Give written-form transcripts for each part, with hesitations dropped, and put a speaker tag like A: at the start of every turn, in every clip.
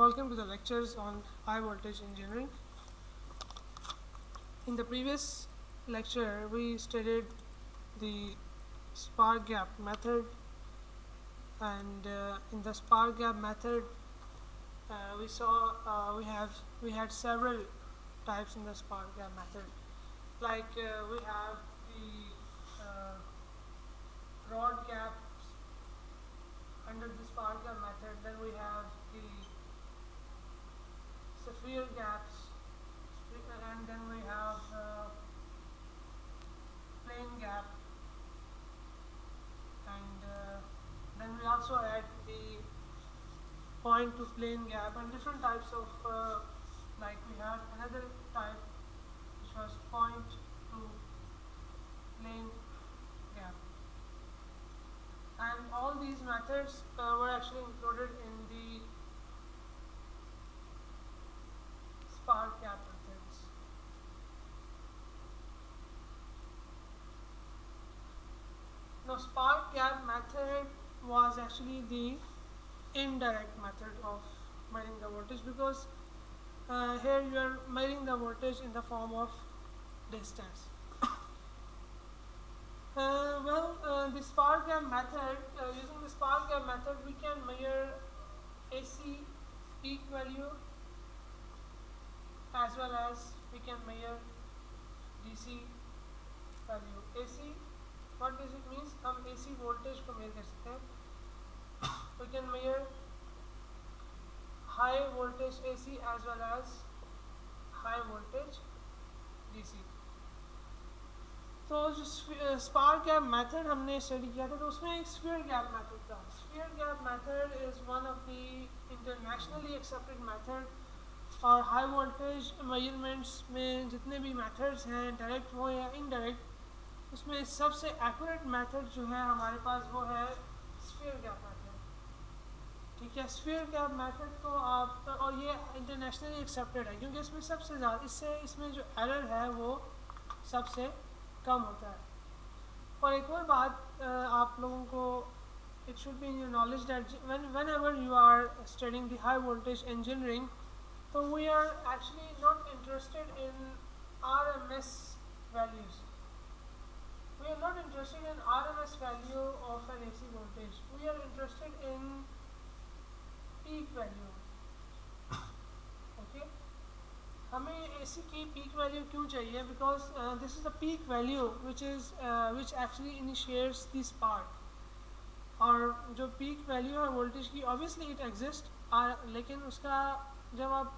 A: Welcome to the lectures on high voltage engineering. In the previous lecture, we studied the spark gap method, and in the spark gap method, we saw we had several types in the spark gap method. Like we have the rod gaps under the spark gap method. Then we have the sphere gaps, and then we have plane gap, and then we also add the point to plane gap and different types of like we had another type which was point to plane gap, and all these methods were actually included in the spark gap methods. Now, spark gap method was actually the indirect method of measuring the voltage, because here you are measuring the voltage in the form of distance. The spark gap method, using the spark gap method, we can measure AC peak value as well as we can measure DC value. AC, what does it mean? हम AC voltage को measure कर सकते हैं. We can measure high voltage AC as well as high voltage DC. तो जो spark gap method हमने study किया था, तो उसमें एक स्फीयर गैप मेथड था. Sphere gap method is one of the internationally accepted method, और हाई वोल्टेज मेजरमेंट्स में जितने भी मेथड्स हैं, डायरेक्ट हो या इनडायरेक्ट, उसमें सबसे एक्यूरेट मेथड जो है हमारे पास वो है स्फीयर गैप मेथड. ठीक है, स्फीयर गैप मेथड तो आप, और ये इंटरनेशनली एक्सेप्टेड है क्योंकि इसमें सबसे ज़्यादा इसमें जो एरर है वो सबसे कम होता है. और एक और बात आप लोगों को, it should be in your knowledge that whenever you are studying the high voltage engineering, so we are actually not interested in RMS values. We are not interested in RMS value of an AC voltage. We are interested in peak value. Okay? हमें AC की peak value क्यों चाहिए? Because this is the peak value which actually initiates the spark. और जो peak value है voltage की, obviously it exists, लेकिन उसका जब आप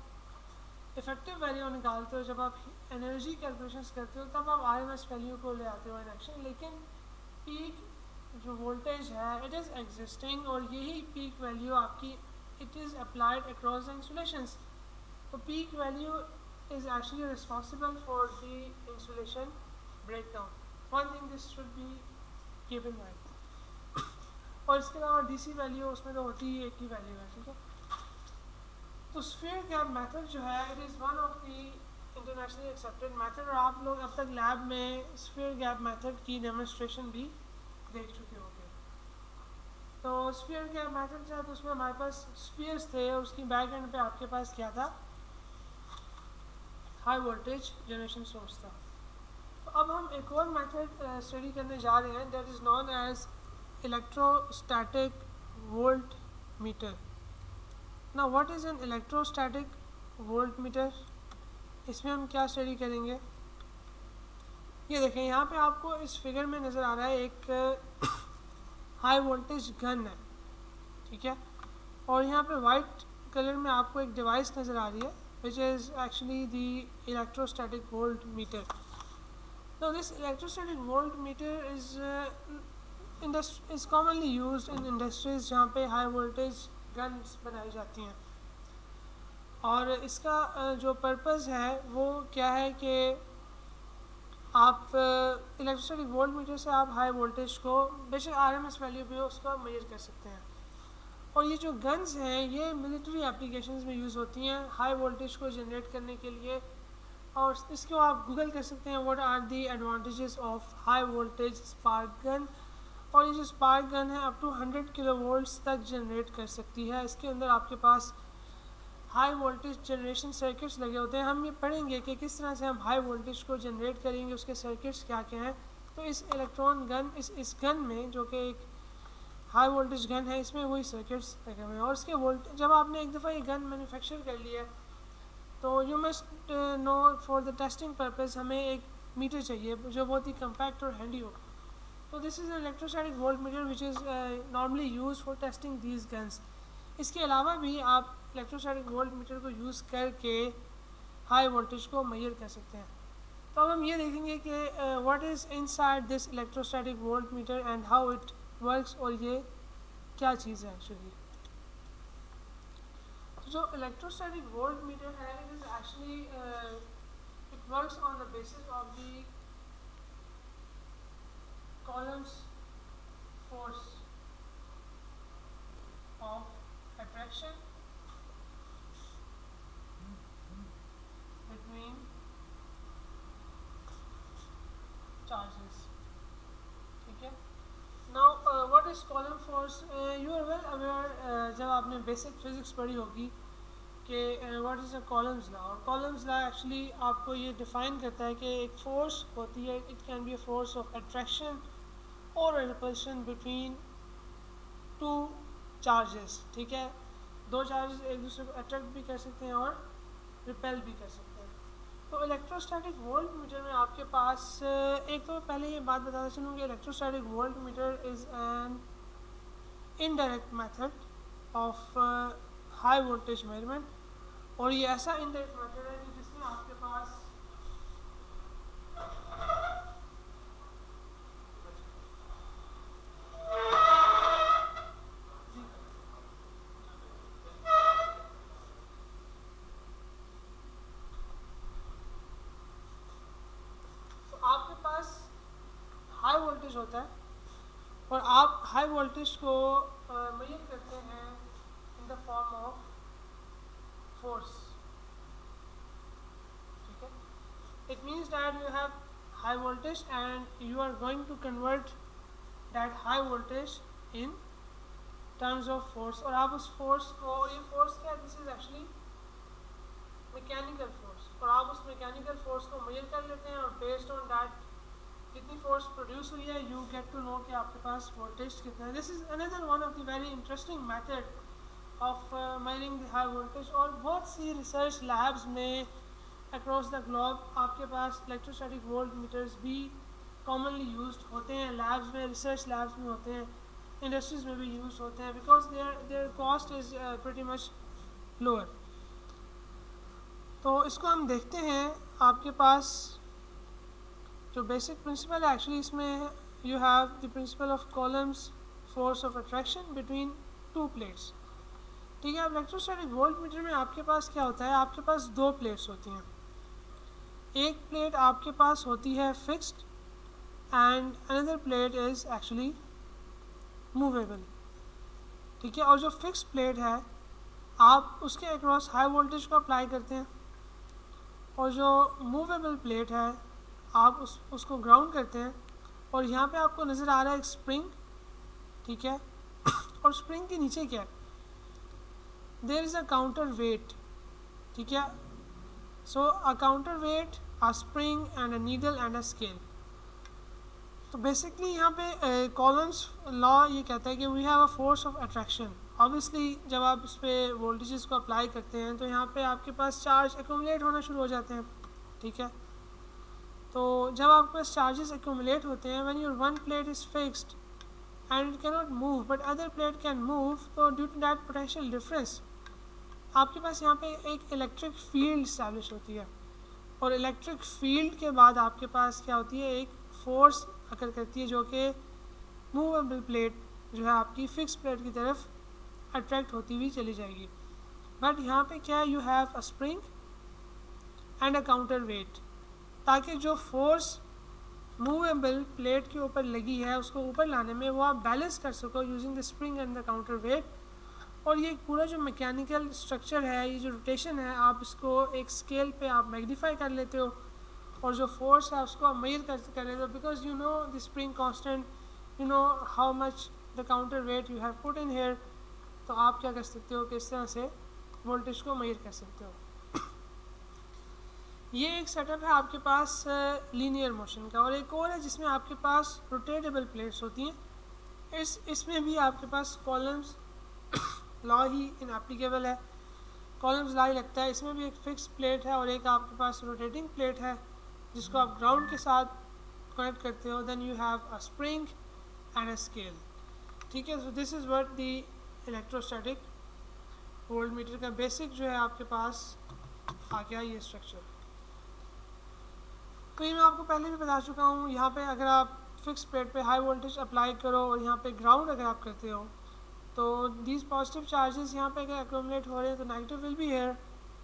A: इफेक्टिव वैल्यू निकालते हो, जब आप एनर्जी कैलकुलेशंस करते हो, तब आप RMS वैल्यू को ले आते हो इन एक्शन. लेकिन पीक जो वोल्टेज है इट इज़ एग्जिस्टिंग, और यही पीक वैल्यू आपकी it is applied across the insulations. तो peak value is actually responsible for the insulation breakdown. One thing this should be keep in mind. और इसके अलावा DC वैल्यू उसमें तो होती ही एक ही वैल्यू है. ठीक है, तो स्फीयर गैप मेथड जो है it is one of the internationally accepted method, और आप लोग अब तक लैब में स्फीयर गैप मेथड की डेमोन्स्ट्रेशन भी देख चुके होंगे. तो स्फीयर गैप मेथड जो है, तो उसमें हमारे पास स्फीयर्स थे, और उसकी बैक एंड पे आपके पास क्या था? हाई वोल्टेज जनरेशन सोर्स था. तो अब हम एक और मेथड स्टडी करने जा रहे हैं, that is known as electrostatic volt meter. Now what is an electrostatic voltmeter? इसमें हम क्या स्टडी करेंगे? ये देखें, यहाँ पे आपको इस फिगर में नज़र आ रहा है एक हाई वोल्टेज गन है. ठीक है, और यहाँ पे वाइट कलर में आपको एक डिवाइस नज़र आ रही है which is actually the electrostatic voltmeter. Now this electrostatic voltmeter is commonly used in industries जहाँ पे हाई वोल्टेज गन्स बनाई जाती हैं. और इसका जो पर्पज़ है वो क्या है कि आप इलेक्ट्रोस्टैटिक वोल्टमीटर से आप हाई वोल्टेज को, बेशक RMS वैल्यू भी हो, उसको मेजर कर सकते हैं. और ये जो गन्स हैं ये मिलिट्री एप्लीकेशंस में यूज़ होती हैं हाई वोल्टेज को जनरेट करने के लिए. और इसको आप गूगल कर सकते हैं, what are the advantages of high voltage spark gun. और ये जो स्पार्क गन है अप टू 100 किलोवोल्ट्स तक जनरेट कर सकती है. इसके अंदर आपके पास हाई वोल्टेज जनरेशन सर्किट्स लगे होते हैं। हम ये पढ़ेंगे कि किस तरह से हम हाई वोल्टेज को जनरेट करेंगे, उसके सर्किट्स क्या क्या हैं। तो इस इलेक्ट्रॉन गन इस गन में, जो कि एक हाई वोल्टेज गन है, इसमें वही सर्किट्स लगे हुए हैं। और इसके वोल्ट जब आपने एक दफ़ा ये गन मैन्युफैक्चर कर लिया तो you must know for the testing purpose हमें एक मीटर चाहिए जो बहुत ही कम्पैक्ट और हैंडी हो। तो this is electrostatic volt metre which is normally use for testing these guns. इसके अलावा भी आप इलेक्ट्रोस्टैटिक वोल्ट मीटर को यूज़ करके हाई वोल्टेज को मेजर कर सकते हैं। तो अब हम ये देखेंगे कि what is inside this electrostatic volt metre and how it works, और ये क्या चीज़ है एक्चुअली। तो जो इलेक्ट्रोस्टैटिक वोल्ट मीटर है, it is actually it works on the basis of the Coulomb's force of attraction between charges, ठीक है। Now what is Coulomb force, you are well aware, जब आपने बेसिक फिजिक्स पढ़ी होगी कि what is a Coulomb's law. और Coulomb's law actually आपको ये डिफ़ाइन करता है कि एक फ़ोर्स होती है, it can be a force of attraction और रिपल्शन बिटवीन टू चार्जेस, ठीक है। दो चार्जेस एक दूसरे को अट्रैक्ट भी कर सकते हैं और रिपेल भी कर सकते हैं। तो इलेक्ट्रोस्टैटिक वोल्ट मीटर में आपके पास एक तो पहले ये बात बताना चलूँ कि electrostatic volt metre is an indirect method of high voltage measurement. और ये ऐसा इनडायरेक्ट मेथड है कि जिसमें आपके पास हाई वोल्टेज होता है और आप हाई वोल्टेज को मेजर करते हैं in the form of force, ठीक है। It means that you have high voltage and you are going to convert that high voltage in terms of force. और आप उस फोर्स को, ये फोर्स क्या है, this is actually mechanical force, और आप उस मैकेनिकल फोर्स को मेजर कर लेते हैं और बेस्ड ऑन दैट कितनी फोर्स प्रोड्यूस हुई है, यू गेट टू नो कि आपके पास वोल्टेज कितना है। This is another one of the very interesting method of measuring the high voltage. और बहुत सी रिसर्च लैब्स में अक्रॉस द ग्लोब आपके पास इलेक्ट्रोस्टैटिक वोल्ट मीटर्स भी कॉमनली यूज्ड होते हैं। लैब्स में, रिसर्च लैब्स में होते हैं, इंडस्ट्रीज़ में भी यूज होते हैं, because there cost is pretty much lower. तो इसको हम देखते हैं। आपके पास जो बेसिक प्रिंसिपल है एक्चुअली इसमें you have the principle of columns force of attraction between two plates, ठीक है। अब इलेक्ट्रोस्टैटिक वोल्ट मीटर में आपके पास क्या होता है, आपके पास दो प्लेट्स होती हैं। एक प्लेट आपके पास होती है fixed and another plate is actually movable, ठीक है। और जो फिक्स्ड प्लेट है आप उसके अक्रॉस हाई वोल्टेज को अप्लाई करते हैं, और जो मूवेबल प्लेट है आप उसको ग्राउंड करते हैं। और यहाँ पे आपको नज़र आ रहा है एक स्प्रिंग, ठीक है। और स्प्रिंग के नीचे क्या है, there is a counter weight, ठीक है। So a counter weight, a spring and a needle and a scale. तो बेसिकली यहाँ पे कॉलम्स लॉ ये कहता है कि we have a force of attraction. Obviously जब आप इस पर वोल्टेजेस को अप्लाई करते हैं तो यहाँ पे आपके पास चार्ज एक्यूमुलेट होना शुरू हो जाते हैं, ठीक है। तो जब आपके पास चार्जेस एक्यूमुलेट होते हैं, when your one plate is fixed and it can not move but other plate can move, तो due to that potential difference आपके पास यहाँ पे एक इलेक्ट्रिक फील्ड इस्टेब्लिश होती है। और इलेक्ट्रिक फील्ड के बाद आपके पास क्या होती है, एक फोर्स अकर करती है जो कि मूवेबल प्लेट जो है आपकी फिक्स प्लेट की तरफ अट्रैक्ट होती हुई चली जाएगी। बट यहाँ पे क्या है, you have a spring and a counter wait, ताकि जो फोर्स मूवेबल प्लेट के ऊपर लगी है उसको ऊपर लाने में वो आप बैलेंस कर सको using the spring and the counter wait. और ये पूरा जो मैकेनिकल स्ट्रक्चर है, ये जो रोटेशन है, आप इसको एक स्केल पे आप मैग्नीफाई कर लेते हो और जो फोर्स है उसको आप मेजर कर लेते हो, because you know the spring constant, you know how much the counter weight you have put in here. तो आप क्या कर सकते हो कि इस तरह से वोल्टेज को मेजर कर सकते हो। ये एक सेटअप है आपके पास लीनियर मोशन का, और एक और है जिसमें आपके पास रोटेटेबल प्लेट्स होती हैं। इसमें भी आपके पास कॉलम्स लॉ ही इनएप्लीकेबल है, कॉलम्स लॉ ही लगता है। इसमें भी एक फिक्स प्लेट है और एक आपके पास रोटेटिंग प्लेट है जिसको आप ग्राउंड के साथ कनेक्ट करते हो। Then you have a spring and a scale. ठीक है, so this is what the electrostatic volt meter का बेसिक जो है आपके पास आ गया ये स्ट्रक्चर। तो ये मैं आपको पहले भी बता चुका हूँ। यहाँ पे अगर आप फिक्स प्लेट पे हाई वोल्टेज अप्लाई करो और यहाँ पे ग्राउंड अगर आप करते हो तो दीज पॉजिटिव चार्जेस यहाँ पे अगर एक्यूमुलेट हो रहे हैं तो नेगेटिव विल बी हियर,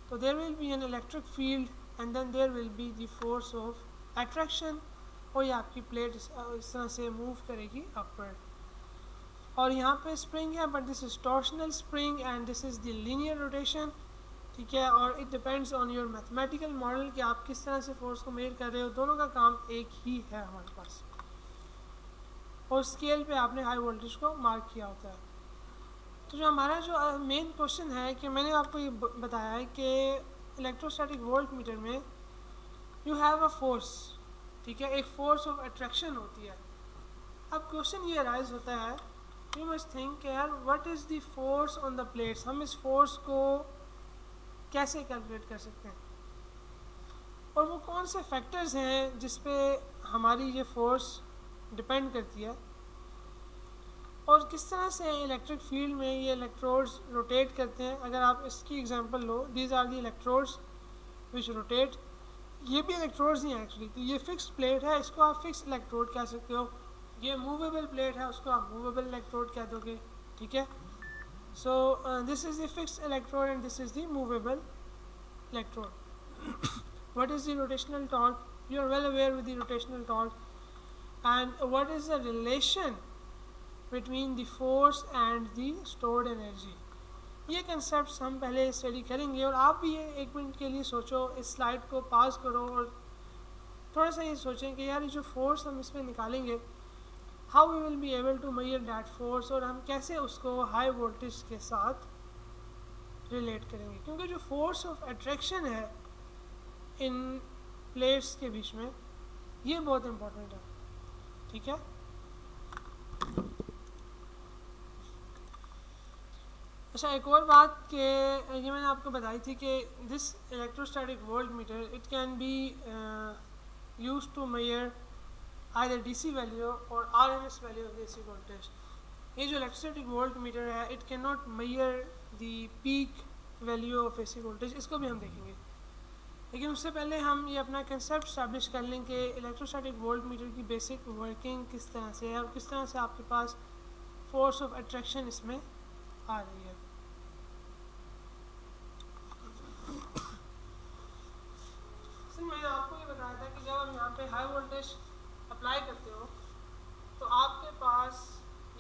A: तो there will be an electric field and then there will be the force of attraction, और ये आपकी प्लेट इस तरह से मूव करेगी अपवर्ड। और यहाँ पे स्प्रिंग है, but this is torsional spring and this is the linear rotation. ठीक है, और it depends on your mathematical model कि आप किस तरह से फोर्स को मेजर कर रहे हो। दोनों का काम एक ही है हमारे पास, और स्केल पे आपने हाई वोल्टेज को मार्क किया होता है। तो जो हमारा जो मेन क्वेश्चन है कि मैंने आपको ये बताया है कि इलेक्ट्रोस्टैटिक वोल्ट मीटर में यू हैव अ फोर्स। ठीक है, एक फोर्स ऑफ अट्रैक्शन होती है। अब क्वेश्चन ये राइज होता है, यू मस्ट थिंक यार what is the force on the plates. हम इस फोर्स को कैसे कैलकुलेट कर सकते हैं, और वो कौन से फैक्टर्स हैं जिस पे हमारी ये फोर्स डिपेंड करती है, और किस तरह से इलेक्ट्रिक फील्ड में ये इलेक्ट्रोड्स रोटेट करते हैं। अगर आप इसकी एग्जांपल लो, these are the electrodes which rotate. ये भी इलेक्ट्रोड्स ही हैं एक्चुअली, तो ये फिक्स प्लेट है, इसको आप फिक्स इलेक्ट्रोड कह सकते हो। ये मूवेबल प्लेट है, उसको आप मूवेबल इलेक्ट्रोड कह दोगे। ठीक है, so this is the fixed electrode and this is the movable electrode. What is the rotational torque? You are well aware with the rotational torque. And what is the relation between the force and the stored energy? ये concepts हम पहले study करेंगे, और आप भी ये एक minute के लिए सोचो, इस स्लाइड को पास करो और थोड़ा सा ये सोचें कि यार ये जो फोर्स हम इसमें निकालेंगे, how we will be able to measure that force, और हम कैसे उसको हाई वोल्टेज के साथ रिलेट करेंगे। क्योंकि जो फोर्स ऑफ अट्रैक्शन है इन प्लेट्स के बीच में, ये बहुत इम्पोर्टेंट है। ठीक है, अच्छा एक और बात कि ये मैंने आपको बताई थी कि this electrostatic volt meter it can be used to measure either DC value or RMS value of the AC voltage. ये जो electrostatic voltmeter है, it cannot measure the peak value of AC voltage, इसको भी हम देखेंगे। लेकिन उससे पहले हम ये अपना कंसेप्ट स्टैब्लिश कर लें कि इलेक्ट्रोस्टैटिक वोल्टमीटर की बेसिक वर्किंग किस तरह से है और किस तरह से आपके पास फोर्स ऑफ अट्रैक्शन इसमें आ रही है। मैंने आपको ये बताया था कि जब हम यहाँ पे हाई वोल्टेज अप्लाई करते हो तो आपके पास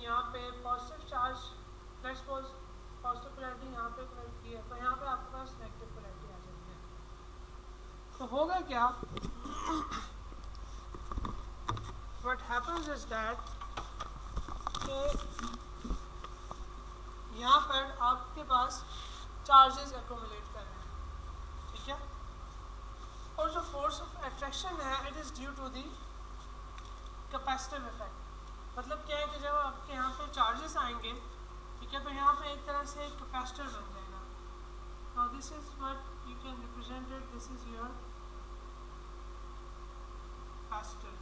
A: यहाँ पे positive charge, let's suppose positive polarity यहाँ पे कनेक्ट की है, तो यहाँ पे आपके पास नेगेटिव पोलैरिटी आ जाती है। तो होगा क्या, व्हाट हैपेंस इज दैट कि यहाँ पर आपके पास चार्जेस एक्यूमुलेट कर रहे हैं। ठीक है, और जो फोर्स ऑफ अट्रैक्शन है it is due to the capacitive effect. मतलब क्या है कि जब आपके यहाँ पे चार्जेस आएंगे, ठीक है, तो यहाँ पे एक तरह से कैपेसिटर बन जाएगा। Now this is what you can represent it, this is your capacitor.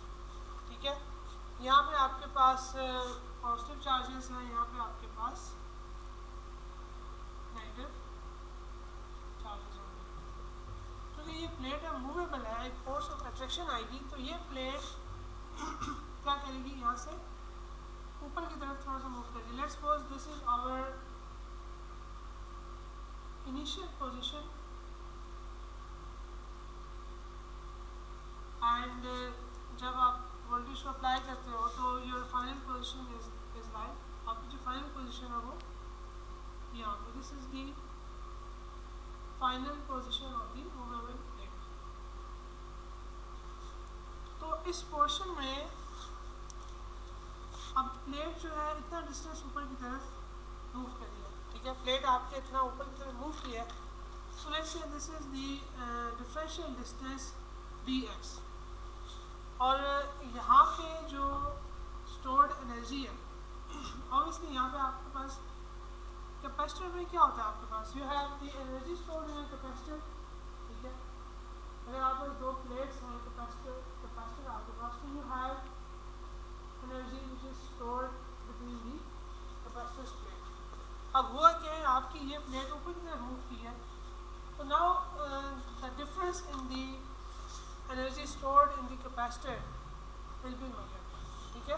A: ठीक है, यहाँ पे आपके पास पॉजिटिव चार्जेस हैं, यहाँ पे आपके पास नेगेटिव चार्जेस होंगे। क्योंकि ये प्लेट है मूवेबल है, एक फोर्स ऑफ अट्रैक्शन आएगी तो ये प्लेट क्या करेगी, यहाँ से ऊपर की तरफ थोड़ा सा मूव करेगी। Let's suppose this is our initial position and जब आप वोल्टेज को अप्लाई करते हो तो your final position is like, आपकी जो फाइनल पोजीशन है वो यहाँ पे, this is the final position of the movable plate. तो इस पोर्शन में अब प्लेट जो है इतना डिस्टेंस ऊपर की तरफ मूव कर दिया। ठीक है, प्लेट आपके इतना ऊपर की तरफ मूव किया है, so let's say this is the differential distance dx, और यहाँ पे जो स्टोर्ड एनर्जी है, ऑब्वियसली यहाँ पे आपके पास कैपेसिटर में क्या होता है, आपके पास you have the energy stored in capacitor, ठीक है, अगर आप दो प्लेट्स हैं कैपेसिटर आपके पास, तो you have energy which is stored between the capacitor plate. अब हुआ क्या है, आपकी ये प्लेट ऊपर की तरफ मूव की है, तो now the difference in the energy stored in the capacitor will be measured, ठीक है।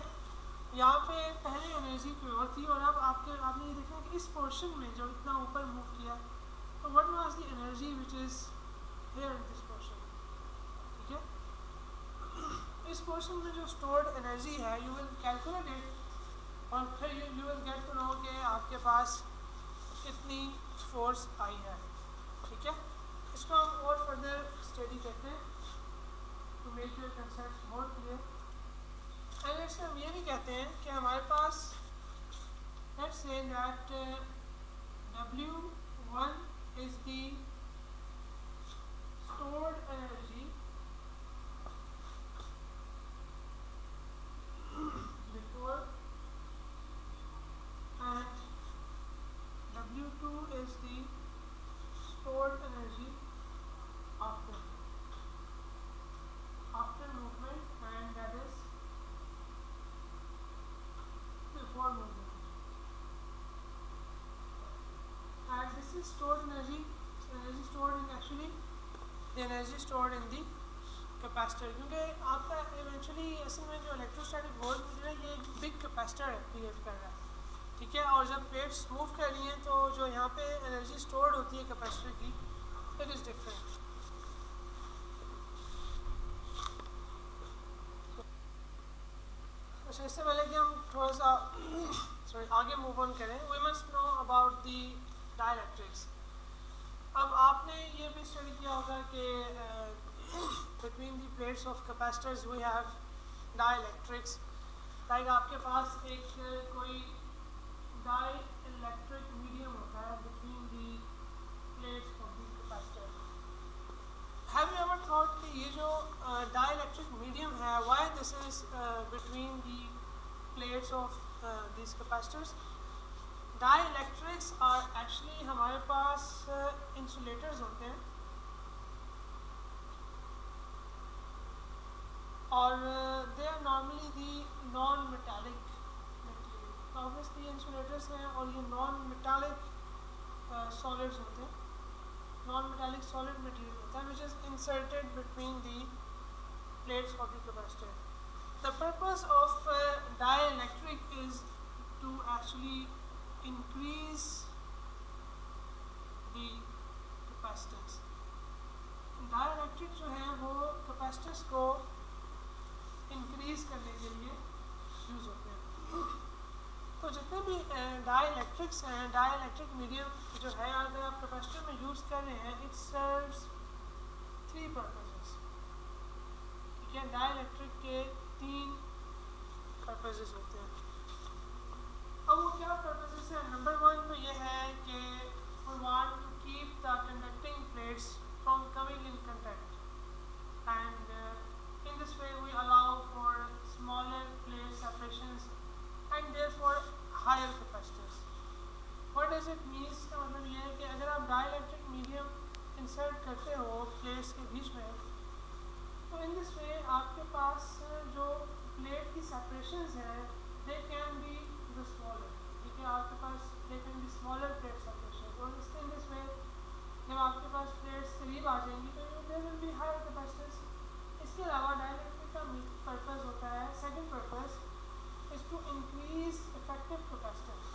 A: यहाँ पे पहले एनर्जी प्योर थी और अब आपने ये देखा कि इस पोर्शन में जो इतना ऊपर मूव किया, तो what was the energy which is here in this portion, ठीक है। इस पोर्शन में जो स्टोर्ड एनर्जी है, यू विल कैलकुलेट इट, और फिर you will get to know कि आपके पास कितनी फोर्स आई है, ठीक है। इसको हम और फर्दर स्टडी करते हैं to make your concept more clear. And इससे हम ये भी कहते हैं कि हमारे पास let's say that W1 is the stored energy before and W2 is the stored energy after movement, and that is before movement, and this is stored energy stored in actually the energy stored in the capacitor, क्योंकि आपका eventually असल में जो electrostatic volt है ये big capacitor behave कर रहा है, ठीक है। और जब प्लेट्स मूव कर रही हैं तो जो यहाँ पे एनर्जी स्टोर्ड होती है कैपेसिटर की, इट इज़ डिफरेंट। अच्छा, इससे पहले कि हम थोड़ा सा आगे मूव ऑन करें, we must know about the dielectrics. अब आपने ये भी स्टडी किया होगा कि between the plates of capacitors we have dielectrics, like आपके पास एक कोई dielectric medium होता है between the plates of the capacitor। Have you ever thought कि ये जो dielectric medium है, why this is between the plates of these capacitors? Dielectrics are actually हमारे पास insulators होते हैं, और they are normally the non metallic material. तो obviously insulators हैं और ये नॉन मेटालिक सॉलिड्स होते हैं, नॉन मेटालिक सॉलिड मटेरियल होता है which is inserted between the plates of the capacitor. The purpose of dielectric is to actually increase the capacitance. Dielectric जो है वो कैपेसिटेंस को इंक्रीज करने के लिए यूज़ होते हैं। तो जितने भी डाइलेक्ट्रिक्स हैं, डाइलेक्ट्रिक मीडियम जो है अगर आप कैपेसिटर में यूज़ कर रहे हैं, इट सर्व्स 3 पर्पसेस, ठीक है। डाइलेक्ट्रिक के 3 पर्पसेस होते हैं। अब वो क्या पर्पसेस हैं? नंबर 1 तो ये है कि we want to keep the conducting plates from coming in contact, and in this way we allow for smaller plate separations and therefore higher capacitors. What does it mean? इसका मतलब ये है कि अगर आप डाइलेक्ट्रिक मीडियम इंसर्ट करते हो plates के बीच में, तो इन दिस वे आपके पास जो प्लेट की सेपरेशंस हैं they can be the smaller, ठीक है। आपके पास they can be smaller plate separation, और इससे इन दिस वे जब आपके पास प्लेट्स करीब आ जाएंगी तो there will be higher capacitors. इसके अलावा डाइलेक्ट्रिक का पर्पस होता है, second purpose is to increase effective capacitance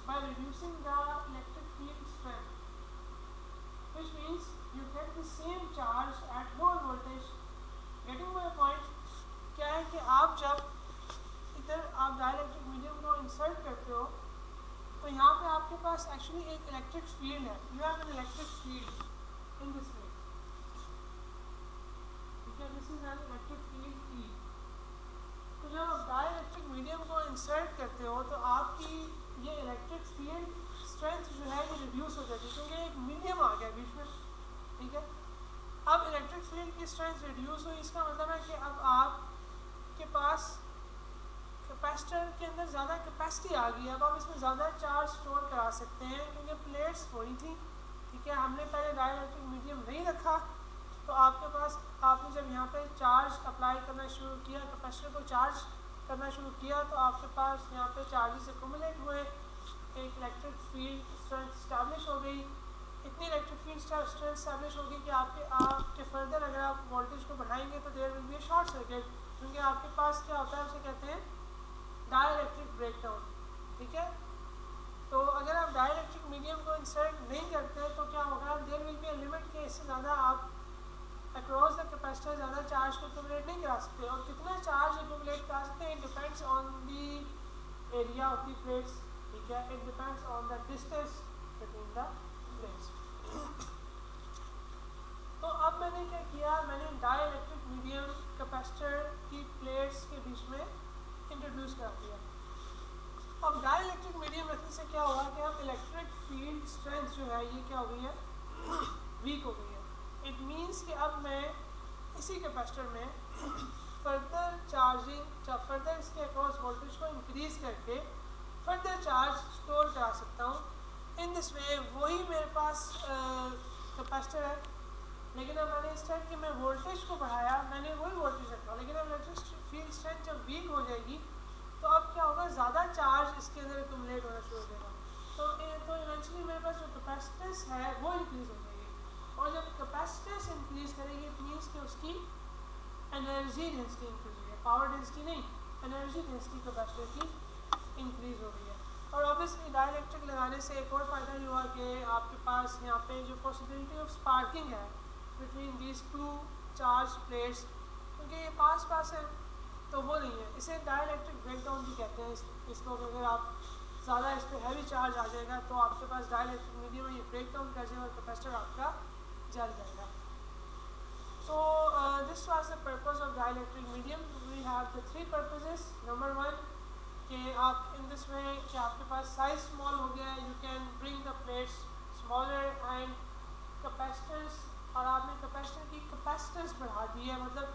A: by reducing the electric field strength, which means you get the same charge at lower voltage. Getting my point? क्या है कि आप जब इधर आप डाइलेक्ट्रिक मीडियम को इंसर्ट करते हो तो यहाँ पे आपके पास एक्चुअली एक इलेक्ट्रिक फील्ड है, you have an electric field in this way, ठीक है। This is an electric field E. तो जब आप डाइलेक्ट्रिक मीडियम को इंसर्ट करते हो तो आपकी ये इलेक्ट्रिक फील्ड स्ट्रेंथ जो है ये रिड्यूस हो जाती है क्योंकि एक मीडियम आ गया बीच में, ठीक है। अब इलेक्ट्रिक फील्ड की स्ट्रेंथ रिड्यूस हुई, इसका मतलब है कि अब आपके पास कैपेसिटर के अंदर ज़्यादा कैपेसिटी आ गई है, अब आप इसमें ज़्यादा चार्ज स्टोर करा सकते हैं क्योंकि प्लेट्स वही थी, ठीक है। हमने पहले डाइलेक्ट्रिक मीडियम नहीं रखा, तो आपके पास आपने जब यहाँ पे चार्ज अप्लाई करना शुरू किया, कैपेसिटर को चार्ज करना शुरू किया, तो आपके पास यहाँ पे चार्जेस एक्यूमुलेट हुए, एक इलेक्ट्रिक फील्ड स्ट्रेंथ इस्टेब्लिश हो गई। इतनी इलेक्ट्रिक फील्ड स्ट्रेंथ इस्टेब्लिश होगी कि आपके फर्दर अगर आप वोल्टेज को बढ़ाएंगे तो there will be a short circuit, क्योंकि आपके पास क्या होता है उसे कहते हैं डाइलेक्ट्रिक ब्रेकडाउन, ठीक है। तो अगर आप डाइलेक्ट्रिक मीडियम को इंसर्ट नहीं करते तो क्या होगा, there will be a limit के इससे ज़्यादा आप अक्रॉस द कैपेसिटर ज़्यादा चार्ज को एक्यूमुलेट नहीं करा सकते, और कितना चार्ज एक्यूमुलेट करा सकते हैं it depends on the area of the plates, ठीक है। It depends on the distance between the plates. तो अब मैंने क्या किया, मैंने डाइलेक्ट्रिक मीडियम कैपेसिटर की प्लेट्स के बीच में इंट्रोड्यूस कर दिया। अब डाइलेक्ट्रिक मीडियम रखने से क्या हुआ कि अब इलेक्ट्रिक फील्ड स्ट्रेंथ जो है ये क्या हो गई है, वीक हो गई है। इट मीन्स कि अब मैं इसी कैपेसिटर में फर्दर चार्जिंग फर्दर इसके अक्रॉस वोल्टेज को इंक्रीज करके फर्दर चार्ज स्टोर करा सकता हूँ। इन दिस वे वही मेरे पास कैपेसिटर है, लेकिन अब मैंने इस टाइप कि मैं वोल्टेज को बढ़ाया, मैंने वही वोल्टेज रखा, लेकिन अब इलेक्ट्रिक फील्ड स्ट्रेंथ जब वीक हो जाएगी तो अब क्या होगा, ज़्यादा चार्ज इसके अंदर एक्यूमुलेट होना शुरू हो जाएगा। तो इवेंचुअली मेरे पास जो कैपेसिटेंस है वो इंक्रीज़ हो जाएगी, और जब कैपेसिटेंस इंक्रीज़ करेगी इट मीन्स कि उसकी एनर्जी डेंसिटी इंक्रीज हो गई है, पावर डेंसिटी नहीं, एनर्जी डेंसिटी कैपेसिटर की इंक्रीज़ हो गई है। और ऑब्वियसली डाइलेक्ट्रिक लगाने से एक और फ़ायदा ये हुआ कि आपके पास यहाँ पे जो पॉसिबिलिटी ऑफ स्पार्किंग है between these two charge plates, क्योंकि ये पास पास है तो वो नहीं है, इसे डाइलेक्ट्रिक ब्रेकडाउन भी कहते हैं इसको। अगर आप ज़्यादा इस पर हैवी चार्ज आ जाएगा तो आपके पास डाइलेक्ट्रिक मीडियम में ये ब्रेकडाउन कर जाएगा और कैपेसिटर आपका जल जाएगा। So this was the purpose of dielectric medium. We have the three purposes. Number one, कि आप in this way कि आपके पास size small हो गया, you can bring the plates smaller and capacitors, और आपने कैपेसिटर की कैपेसिटेंस बढ़ा दी है, मतलब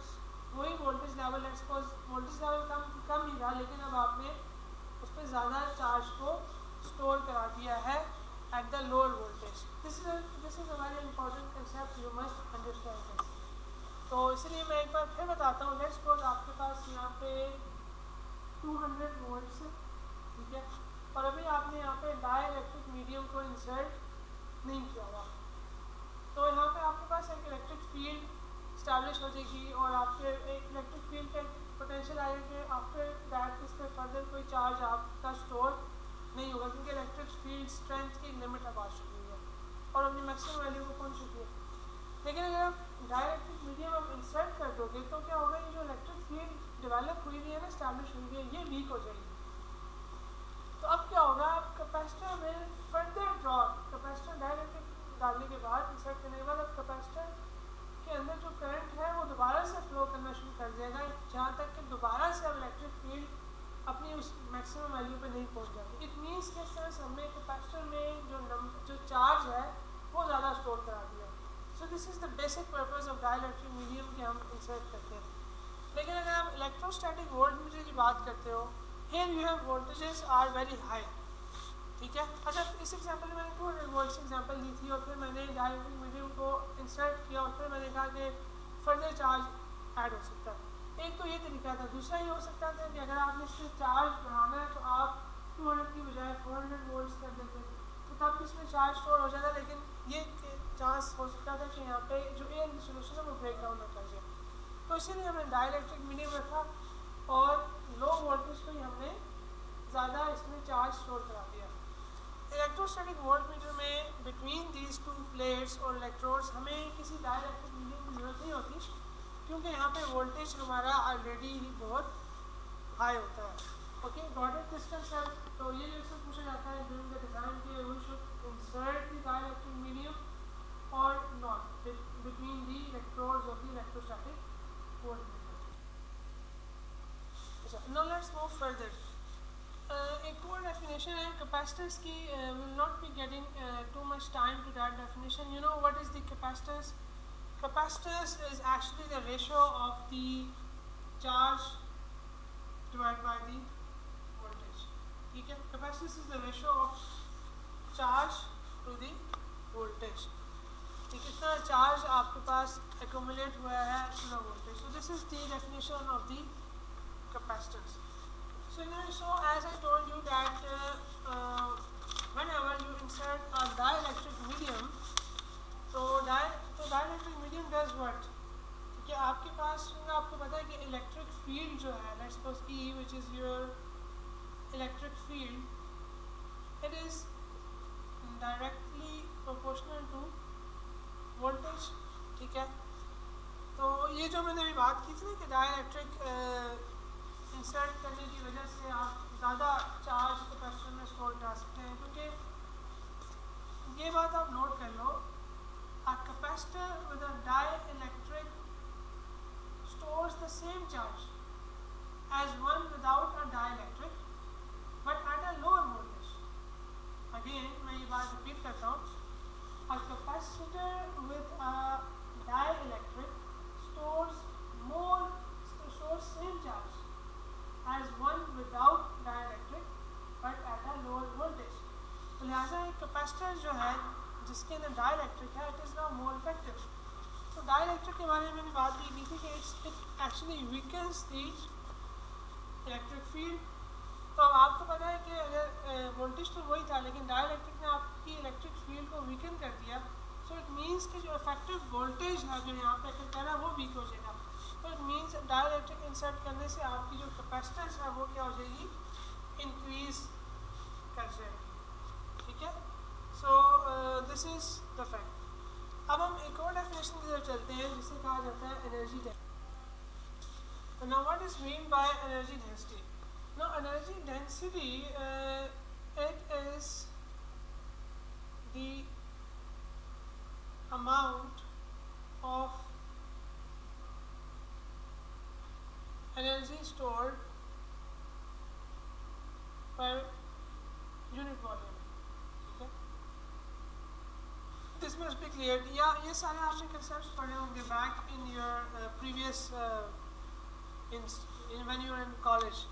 A: वही voltage level, let's suppose voltage level कम ही रहा, लेकिन अब आपने उस पर ज़्यादा चार्ज को स्टोर करा दिया है at the lower voltage. This is a very important concept, you must understand this. तो इसलिए मैं एक बार फिर बताता हूँ, लेट्स सपोज आपके पास यहाँ पे 200 वोल्ट्स, ठीक है, और अभी आपने यहाँ पे डाइलेक्ट्रिक मीडियम को इंसर्ट नहीं किया हुआ, तो यहाँ पे आपके पास एक इलेक्ट्रिक फील्ड स्टैब्लिश हो जाएगी, और आपके एक इलेक्ट्रिक फील्ड का पोटेंशियल आएगा कि आफ्टर दैट इस पर फर्दर कोई चार्ज आपका स्टोर नहीं होगा, क्योंकि इलेक्ट्रिक फील्ड स्ट्रेंथ की लिमिट अब आ चुकी है और अपनी मैक्सिमम वैल्यू को पहुँच चुकी है। लेकिन अगर आप डाइलेक्ट्रिक मीडियम आप इंसर्ट कर दोगे तो क्या होगा, ये जो इलेक्ट्रिक फील्ड डेवलप हुई है ना, स्टैब्लिश हुई है, ये वीक हो जाएगी। तो अब क्या होगा, आप कैपेसिटर में फर्दर ड्रॉप, कैपेसिटर डाइलेक्ट्रिक डालने के बाद, इंसर्ट करने के बाद अब कैपेसिटर के अंदर जो करंट है वो दोबारा से फ्लो करना शुरू कर देगा, जहाँ तक कि दोबारा से अब इलेक्ट्रिक फील्ड अपनी उस मैक्सिमम वैल्यू पे नहीं पहुँच जाती। इट मीन्स कि इस तरह से हमने कैपेसिटर में जो चार्ज है वो ज़्यादा स्टोर करा दिया। सो this is the basic purpose of dielectric medium के हम इंसर्ट करते हैं। लेकिन अगर आप इलेक्ट्रोस्टैटिक वोल्टमीटर की बात करते हो, here you have voltages are very high, ठीक है। अच्छा, इस एग्जांपल में मैंने 200 वोल्ट्स एग्जांपल ली थी, और फिर मैंने डाइलेक्ट्रिक मीडियम को इंसर्ट किया, और फिर मैंने कहा कि फर्दर चार्ज ऐड हो सकता है। एक तो ये तरीका था, दूसरा ये हो सकता था कि अगर आपने इससे चार्ज बढ़ाना है तो आप 200 की बजाय 400 वोल्ट्स कर देते, तो तब इसमें चार्ज स्टोर हो जाता, लेकिन ये चांस हो सकता था कि यहाँ पे जो एयर सोल्यूशन है वो ब्रेक डाउन ना कर जाए। तो इसीलिए हमने डाइलेक्ट्रिक मीडियम रखा, और लो वोल्टेज पर ही हमने ज़्यादा इसमें चार्ज स्टोर करा दिया। इलेक्ट्रोस्टैटिक वोल्टमीटर में बिटवीन दीज टू प्लेट्स और इलेक्ट्रोड्स हमें किसी डाइलेक्ट्रिक मीडियम की ज़रूरत नहीं होती, क्योंकि यहाँ पे वोल्टेज हमारा ऑलरेडी ही बहुत हाई होता है। ओके, डॉटेड डिस्टेंस है, तो ये जो पूछा जाता है ड्यूरिंग द डिज़ाइन के we should insert the dielectric medium और not between the electrodes of the electrostatic voltmeter. अच्छा, नाउ लेट्स मूव फर्दर। एक और डेफिनेशन definition है capacitors की. Will not be getting too much time to that definition. You know what is the capacitors? Capacitors is actually the ratio of the charge divided by the voltage. ठीक है, capacitors is the ratio of charge to the voltage. कि कितना charge आपके पास accumulate हुआ है to the voltage. So this is the definition of the capacitors. So as I told you that whenever you insert a dielectric medium, तो dielectric medium does what? कि आपके पास आपको पता है कि इलेक्ट्रिक फील्ड जो है, let's suppose E, which is your electric field, it is directly proportional to voltage. ठीक है, तो ये जो मैंने अभी बात की थी ना कि डाइलेक्ट्रिक इंसर्ट करने की वजह से आप ज़्यादा चार्ज कैपेसिटर में स्टोर कर सकते हैं, क्योंकि ये बात आप नोट कर लो, a capacitor with a dielectric stores the same charge as one without a dielectric but at a lower voltage. Again मैं ये बात रिपीट करता हूँ, a capacitor with a dielectric stores same charge as one without dielectric but at a lower voltage. तो लिहाजा एक capacitor जो है जिसके अंदर डाइलेक्ट्रिक है, it is now more effective. तो डाइलेक्ट्रिक के बारे में मैंने बात की थी कि it actually weakens the electric field. तो अब आपको पता है कि अगर वोल्टेज तो वही था लेकिन डाइलेक्ट्रिक ने आपकी इलेक्ट्रिक फील्ड को वीकन कर दिया. सो इट मीन्स कि जो इफेक्टिव वोल्टेज है जो यहाँ पे कर रहा है वो वीक हो जाएगा. तो इट मीन्स डाइलेक्ट्रिक इंसर्ट करने से आपकी जो कैपेसिटेंस है वो क्या हो जाएगी, इंक्रीज कर जाएगी. ठीक है, so this is the fact. अब हम एक और डेफिनेशन की तरफ चलते हैं जिसे कहा जाता है energy density. Now what is mean by energy density? Now energy density it is the amount of energy stored per unit volume. Okay? This must be clear. या ये सारे आपने concepts पढ़े होंगे back in your previous in when you were in college.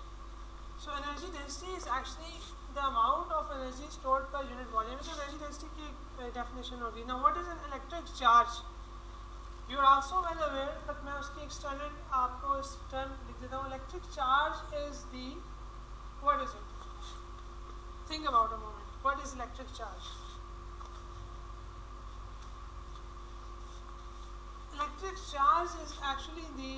A: So energy density is actually the amount of energy stored per unit volume. So energy density की definition होगी. Now what is an electric charge? You are also well aware, but मैं उसकी external आपको इस term लिख देता हूँ. Electric charge is the, what is it? Think about a moment. What is electric charge? Electric charge is actually the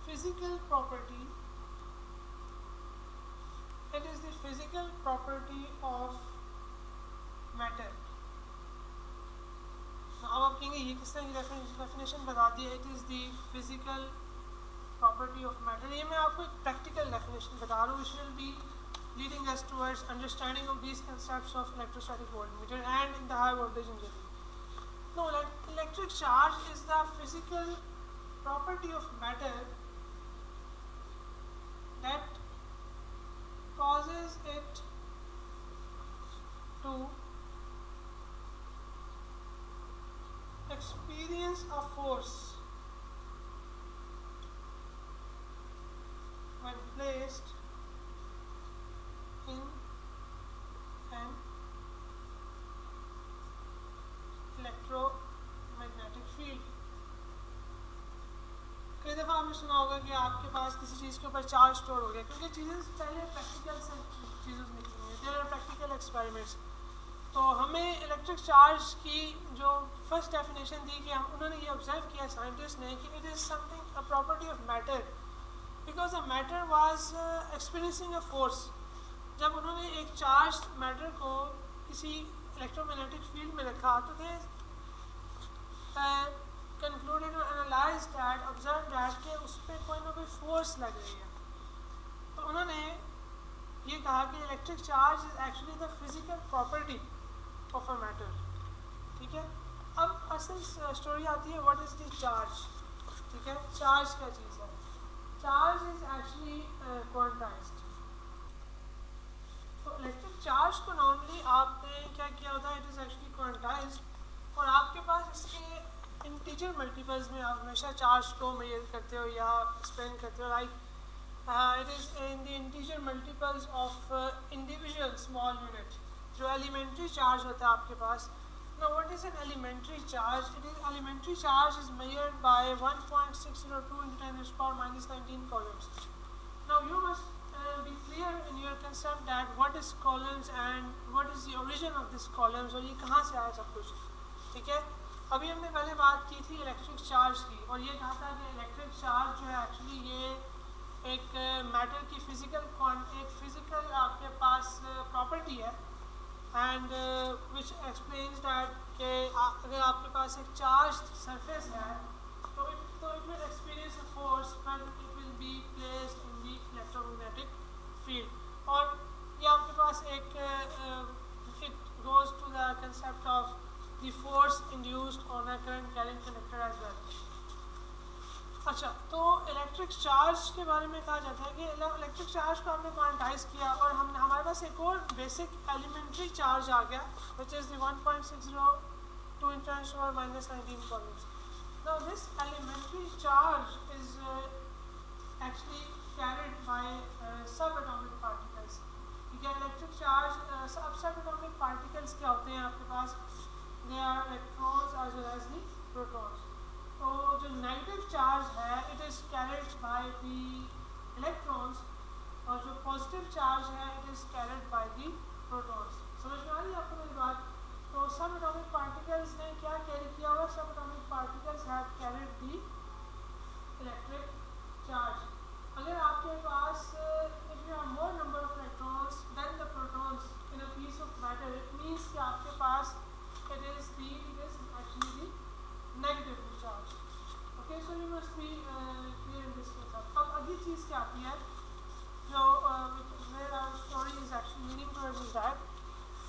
A: physical property. It is the physical property of matter. Now अब आप कहेंगे ये किस तरह की definition बता दी है. It is the physical property of matter. ये मैं आपको एक practical definition बता रहा हूँ, which will be leading us towards understanding of these concepts of electrostatic voltmeter and in the high voltage engineering. No, electric charge is the physical property of matter that causes it to experience a force when placed in an electromagnetic field. कई दफ़ा आपने सुना होगा कि आपके पास किसी चीज़ के ऊपर चार्ज स्टोर हो गया, क्योंकि चीज़ें पहले प्रैक्टिकल से चीज़ें निकली हैं, देयर आर प्रैक्टिकल एक्सपेरिमेंट्स. तो हमें इलेक्ट्रिक चार्ज की जो फर्स्ट डेफिनेशन दी कि उन्होंने ये ऑब्जर्व किया साइंटिस्ट ने कि it is something a property of matter because a matter was experiencing a force. जब उन्होंने एक चार्ज मैटर को किसी इलेक्ट्रोमैग्नेटिक फील्ड में रखा तो दे concluded or analyzed that, observed that कि उस पर कोई ना कोई फोर्स लग रही है. तो उन्होंने ये कहा कि electric charge is actually the physical property of a matter. ठीक है, अब असल स्टोरी आती है व्हाट इज द चार्ज. ठीक है, चार्ज क्या चीज़ है? Charge is actually quantized. Electric charge को नॉर्मली आपने क्या किया होता है, इट इज़ एक्चुअली क्वांटाइज्ड, और आपके पास इसके इंटीजर मल्टीपल्स में आप हमेशा चार्ज को मेजर करते हो या एक्सप्लेन करते हो, like it is in the integer multiples of individual small unit. जो elementary charge होता है आपके पास. Now what is an elementary charge? It is elementary charge is measured by 1.602 into 10 raised to power minus 19 coulombs. Now you must be clear in your concept that what is coulombs and what is the origin of this coulombs और ये कहाँ से आया सब कुछ, ठीक है. अभी हमने पहले बात की थी इलेक्ट्रिक चार्ज की और ये कहा था कि इलेक्ट्रिक चार्ज जो है एक्चुअली ये एक मैटर की फिजिकल आपके पास प्रॉपर्टी है, एंड विच एक्सप्लेन्स दैट कि अगर आपके पास एक चार्ज सरफेस है तो it will experience a force when it will be placed in the electromagnetic field. और ये आपके पास एक it goes to the concept of the force induced on a current carrying conductor as well. अच्छा, तो electric charge के बारे में कहा जाता है कि इलेक्ट्रिक चार्ज को हमने क्वांटाइज किया और हमने हमारे पास एक और बेसिक एलिमेंट्री चार्ज आ गया which is the 1.602 into 10 to the power minus 19 coulombs. Now this elementary charge is actually carried by subatomic particles. ठीक है, इलेक्ट्रिक चार्ज subatomic particles क्या होते हैं आपके पास, they are electrons as well as the protons. तो जो negative charge है it is carried by the electrons और जो पॉजिटिव चार्ज है it is carried by the protons. समझ में आ रही है आपको मेरी बात. तो सब एटॉमिक पार्टिकल्स ने क्या कैरी किया हुआ, सब atomic particles have carried the electric charge. अगर आपके पास if you have more number of electrons then the protons in a piece of matter, it means कि आपके पास it is actually the negative charge. Okay, so you must be clear in this concept. अब अगली चीज़ क्या आती है जो where our story is actually leading towards is that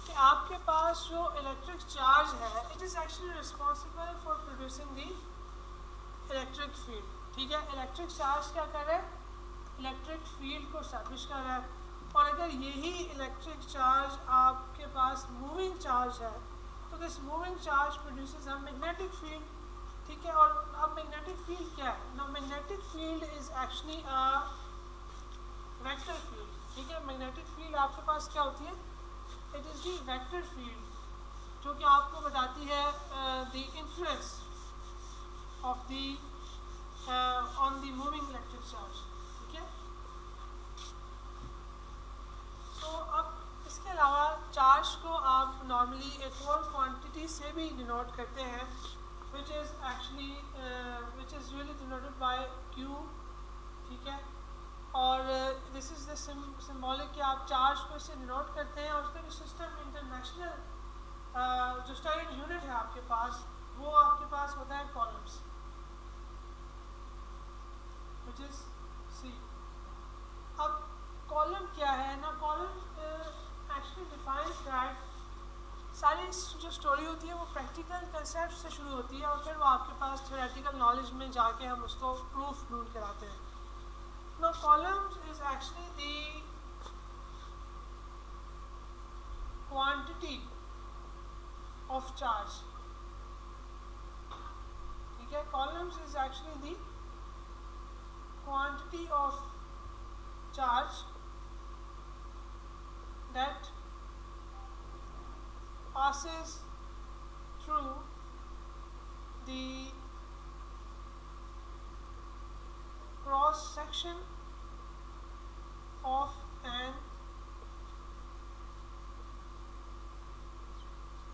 A: कि आपके पास जो इलेक्ट्रिक चार्ज है it is actually responsible for producing the electric field. ठीक है, इलेक्ट्रिक चार्ज क्या कर रहा है, इलेक्ट्रिक फील्ड को स्टैब्लिश कर रहा है. और अगर यही इलेक्ट्रिक चार्ज आपके पास मूविंग चार्ज है तो this moving charge produces a magnetic field. ठीक है, और अब मैग्नेटिक फील्ड क्या है, no magnetic field is actually a vector field. ठीक है, मैग्नेटिक फील्ड आपके पास क्या होती है, it is the vector field जो कि आपको बताती है the influence of the on the moving electric charge. ठीक है, तो अब इसके अलावा चार्ज को आप नॉर्मली एक और क्वांटिटी से भी डिनोट करते हैं which is really denoted by Q. ठीक है, और दिस इज़ द सिम्बॉलिक कि आप चार्ज को इससे डिनोट करते हैं. और उसका जो सिस्टम इंटरनेशनल जो स्टैंडर्ड यूनिट है आपके पास वो आपके पास होता है कॉलम्स which is C. अब कॉलम क्या है ना, कॉलम एक्चुअली डिफाइंस दैट सारी जो स्टोरी होती है वो प्रैक्टिकल कंसेप्ट से शुरू होती है और फिर वो आपके पास थ्योरेटिकल नॉलेज में जाके हम उसको प्रूफ ढूंढ कर आते हैं. No coulombs is actually the quantity of charge. ठीक है, coulombs is actually the quantity of charge that passes through the cross section of an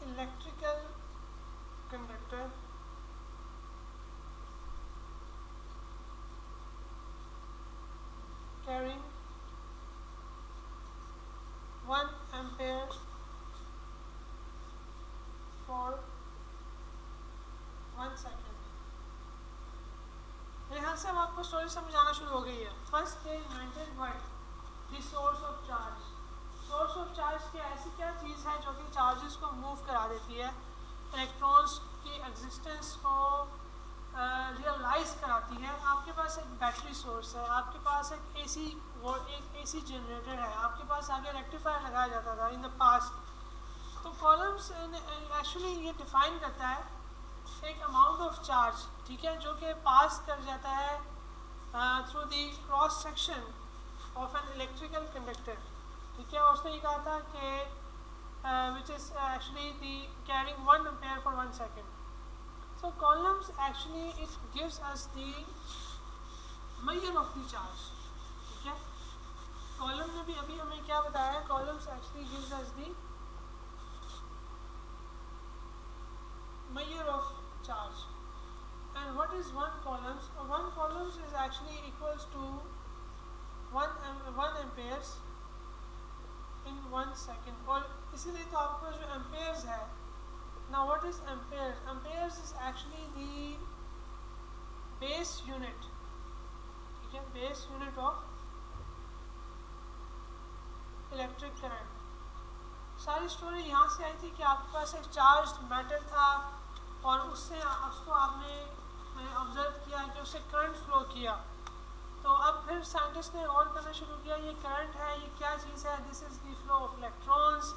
A: electrical conductor carrying 1 ampere for 1 second. मेरे ख्याल से अब आपको स्टोरी समझ आना शुरू हो गई है. First they invented what, the source of charge. Source of charge की ऐसी क्या चीज़ है जो कि चार्जेस को मूव करा देती है, इलेक्ट्रॉन्स की एग्जिस्टेंस को रियलाइज़ कराती है. आपके पास एक बैटरी सोर्स है, आपके पास एक AC वो एक एसी जनरेटर है, आपके पास आगे रेक्टिफायर लगाया जाता था इन द पास्ट। तो कॉलम्स एक्चुअली ये डिफाइन करता है एक अमाउंट ऑफ चार्ज, ठीक है, जो कि पास कर जाता है through the cross section of an electrical conductor, ठीक है। और उसने ये कहा था कि which is actually the carrying 1 ampere for 1 second. So columns actually it gives us the measure of the charge, ठीक है। कॉलम ने भी अभी हमें क्या बताया है, columns actually gives us the measure of charge। and what is 1 columns? 1 columns is actually equals to 1 amperes in 1 second। और इसीलिए तो आपके पास जो एम्पेयर्स है, now what is amperes? Amperes is actually the base unit, ठीक है, base unit of electric current. सारी स्टोरी यहाँ से आई थी कि आपके पास एक चार्ज मैटर था और उससे उसको आपने ऑब्जर्व किया कि उससे करंट फ्लो किया। तो अब फिर साइंटिस्ट ने गौर करना शुरू किया, ये करंट है, ये क्या चीज़ है, this is the flow of electrons.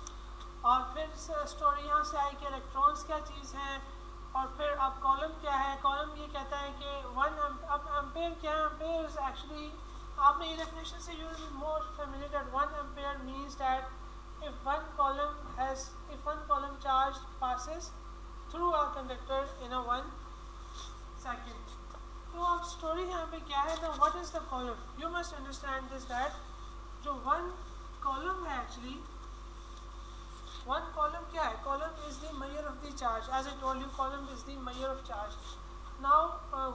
A: और फिर स्टोरी यहाँ से आई कि इलेक्ट्रॉन्स क्या चीज़ हैं। और फिर अब कॉलम क्या है, कॉलम ये कहता है कि अब एम्पेयर क्या है, एम्पेयर इज एक्चुअली, आपने ये डेफिनेशन से use more familiar that 1 ampere means that if one column charge passes through a conductor in a 1 second। तो अब स्टोरी यहाँ पे क्या है ना, what is the column, you must understand this that जो 1 कॉलम है एक्चुअली, 1 column क्या है, column is the measure of the charge, as I told you column is the measure of charge। now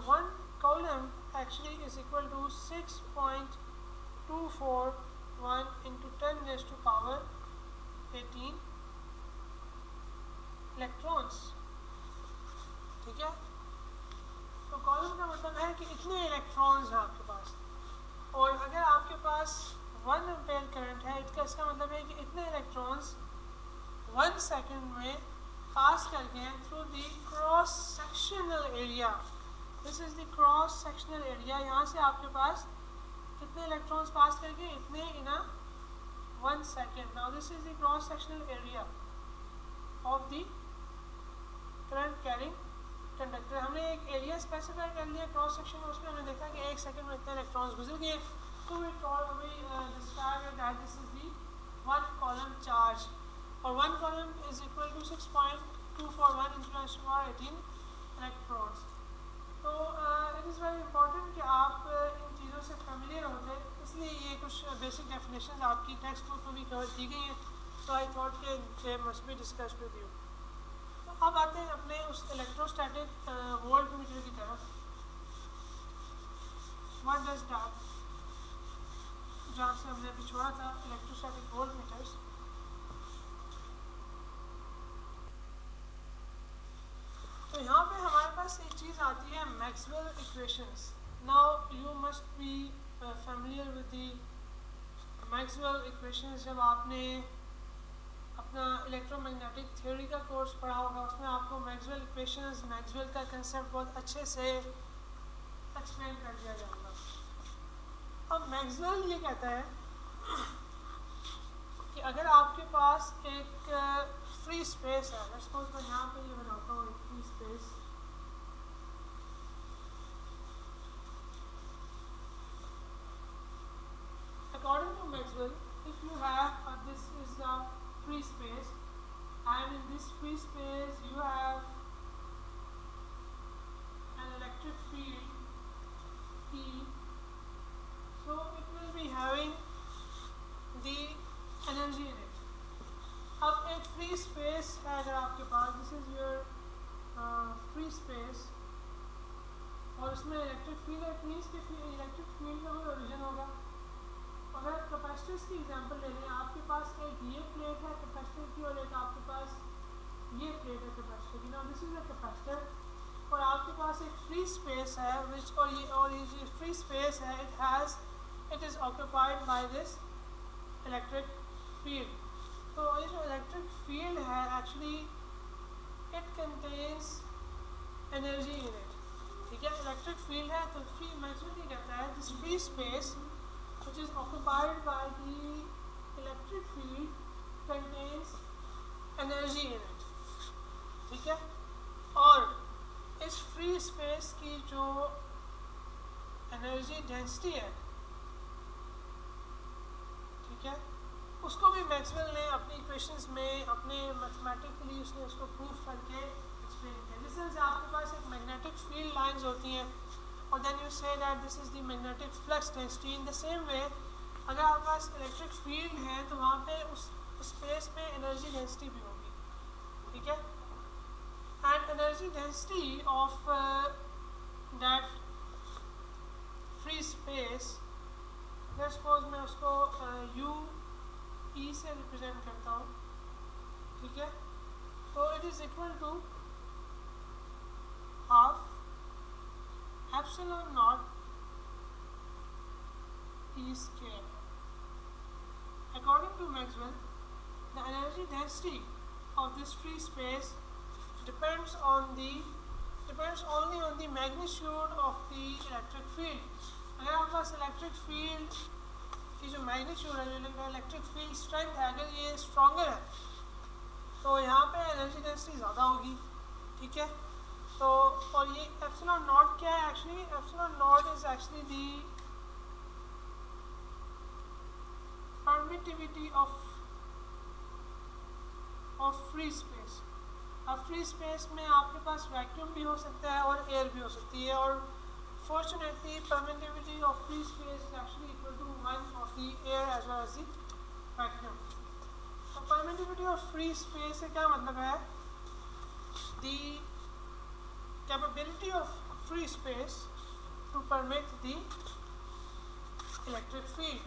A: 1 column actually is equal to 6.241 into 10 raised to power 18 electrons, ठीक है। तो column का मतलब है कि इतने इलेक्ट्रॉन्स हैं आपके पास। और अगर आपके पास 1 एम्पेयर करंट है, इसका मतलब है कि इतने इलेक्ट्रॉन्स 1 सेकेंड में पास करके through the cross sectional area. This is the cross sectional area. यहाँ से आपके पास कितने इलेक्ट्रॉन्स पास करके, इतने इन अ 1 second. Now this is the cross sectional area of the current carrying conductor. हमने एक एरिया स्पेसिफाई कर लिया क्रॉस सेक्शन, उसमें हमने देखा कि 1 सेकेंड में इतने इलेक्ट्रॉन्स गुजर गए। तो we describe that this is the 1 coulomb charge. और 1 column is equal to 6.241 into 10 to the power 18 electrons। तो इट इज़ वेरी इंपॉर्टेंट कि आप इन चीज़ों से फेमिलियर होते, इसलिए ये कुछ बेसिक डेफिनेशंस आपकी टेक्स्ट बुक में भी कवर की गई हैं। तो आई थॉट कि they must be discuss with you. तो अब आते हैं अपने उस इलेक्ट्रोस्टैटिक वोल्टमीटर की तरफ। व्हाट डज दैट, जहाँ से हमने अभी छोड़ा था इलेक्ट्रोस्टैटिक वोल्टमीटर्स। तो यहाँ पे हमारे पास एक चीज़ आती है Maxwell equations. Now you must be familiar with the Maxwell equations. जब आपने अपना इलेक्ट्रोमैग्नेटिक थ्योरी का कोर्स पढ़ा होगा, उसमें आपको मैक्सवेल इक्वेशंस, मैक्सवेल का कंसेप्ट बहुत अच्छे से एक्सप्लेन कर दिया जाएगा। अब मैक्सवेल ये कहता है कि अगर आपके पास एक फ्री स्पेस है, लेट्स सपोज मैं यहाँ पे ये बनाता हूँ एक free space, according to Maxwell, if you have this is a free space and in this free space you have an electric field E, so it will be having the energy in it। अब एक free space है अगर आपके पास, this is your free space, और उसमें electric field है, means कि इलेक्ट्रिक फील्ड का कोई ओरिजिन होगा। अगर कैपेसिटर्स की एग्जांपल ले लें, आपके पास एक ये प्लेट है कैपेसिटर की और एक आपके पास ये प्लेट है कैपेसिटर की। Now this is a capacitor और आपके पास एक फ्री स्पेस है विच और ये जो फ्री स्पेस है it is occupied by this electric field. तो ये जो इलेक्ट्रिक फील्ड है actually it contains energy in it, ठीक है। इलेक्ट्रिक फील्ड है तो फ्री मैक्सवेल ये कहता है this free space which is occupied by the electric field contains energy in it, ठीक है। और इस फ्री स्पेस की जो एनर्जी डेंसिटी है, ठीक है, उसको भी मैक्सवेल ने अपनी इक्वेशंस में अपने मैथमेटिकली उसने उसको प्रूव करके एक्सप्लेन किया। जिस तरह से आपके पास एक मैग्नेटिक फील्ड लाइंस होती हैं और then you say that this is the magnetic flux density, in the same way अगर आपके पास इलेक्ट्रिक फील्ड है तो वहाँ पे उस स्पेस में एनर्जी डेंसिटी भी होगी, ठीक है। And energy density of that free space, let's suppose मैं उसको यू ई से रिप्रेजेंट करता हूँ, ठीक है। तो it is equal to half epsilon naught E square. According to Maxwell, the energy density of this free space depends only on the magnitude of the electric field. अगर आपके पास इलेक्ट्रिक फील्ड की जो magnitude है, जो electric field strength है, अगर ये stronger है तो यहाँ पे एनर्जी डेंसिटी ज़्यादा होगी, ठीक है। तो और ये एप्सिलॉन नॉट क्या है actually? Epsilon not is actually the permittivity of free space. अब फ्री स्पेस में आपके पास वैक्यूम भी हो सकता है और एयर भी हो सकती है, और fortunately permittivity of free space is actually equal to 1 of the air as well as the vacuum. So permittivity of free space से क्या मतलब है? The capability of free space to permit the electric field.